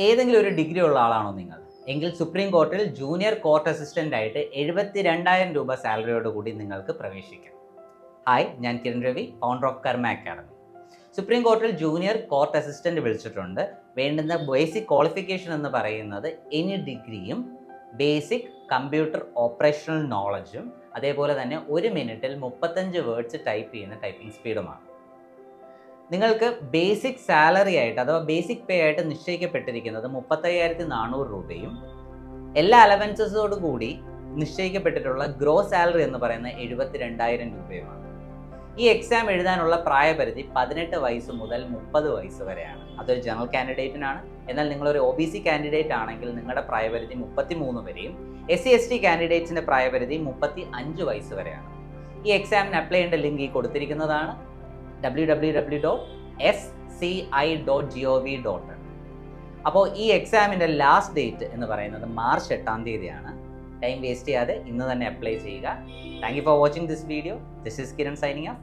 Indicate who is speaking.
Speaker 1: ഏതെങ്കിലും ഒരു ഡിഗ്രി ഉള്ള ആളാണോ നിങ്ങൾ? എങ്കിൽ സുപ്രീം കോർട്ടിൽ ജൂനിയർ കോർട്ട് അസിസ്റ്റൻ്റ് ആയിട്ട് 72,000 രൂപ സാലറിയോട് കൂടി നിങ്ങൾക്ക് പ്രവേശിക്കാം. ഹായ്, ഞാൻ കിരൺ രവി, ഫൗണ്ടർ ഓഫ് കർമ്മ അക്കാഡമി. സുപ്രീം കോർട്ടിൽ ജൂനിയർ കോർട്ട് അസിസ്റ്റൻ്റ് വിളിച്ചിട്ടുണ്ട്. വേണ്ടുന്ന ബേസിക് ക്വാളിഫിക്കേഷൻ എന്ന് പറയുന്നത് എനി ഡിഗ്രിയും ബേസിക് കമ്പ്യൂട്ടർ ഓപ്പറേഷണൽ നോളജും അതേപോലെ തന്നെ 1 മിനിറ്റിൽ 35 വേർഡ്സ് ടൈപ്പ് ചെയ്യുന്ന ടൈപ്പിംഗ് സ്പീഡുമാണ്. നിങ്ങൾക്ക് ബേസിക് സാലറി ആയിട്ട് അഥവാ ബേസിക് പേ ആയിട്ട് നിശ്ചയിക്കപ്പെട്ടിരിക്കുന്നത് 35,400 രൂപയും എല്ലാ അലവൻസസോടു കൂടി നിശ്ചയിക്കപ്പെട്ടിട്ടുള്ള ഗ്രോസ് സാലറി എന്ന് പറയുന്നത് 72,000 രൂപയുമാണ്. ഈ എക്സാം എഴുതാനുള്ള പ്രായപരിധി 18 വയസ്സ് മുതൽ 30 വയസ്സ് വരെയാണ്. അതൊരു ജനറൽ കാൻഡിഡേറ്റിനാണ്. എന്നാൽ നിങ്ങളൊരു OBC കാൻഡിഡേറ്റ് ആണെങ്കിൽ നിങ്ങളുടെ പ്രായപരിധി 33 വരെയും SC/ST കാൻഡിഡേറ്റ്സിൻ്റെ പ്രായപരിധി 35 വയസ്സ് വരെയാണ്. ഈ എക്സാമിന് അപ്ലൈ ചെയ്യേണ്ട ലിങ്ക് ഈ കൊടുത്തിരിക്കുന്നതാണ് www.sci.gov.in. അപ്പോൾ ഈ എക്സാമിൻ്റെ ലാസ്റ്റ് ഡേറ്റ് എന്ന് പറയുന്നത് മാർച്ച് 8-ാം തീയതിയാണ്. ടൈം വേസ്റ്റ് ചെയ്യാതെ ഇന്ന് തന്നെ അപ്ലൈ ചെയ്യുക. Thank you for watching this video. This is Kiran signing of.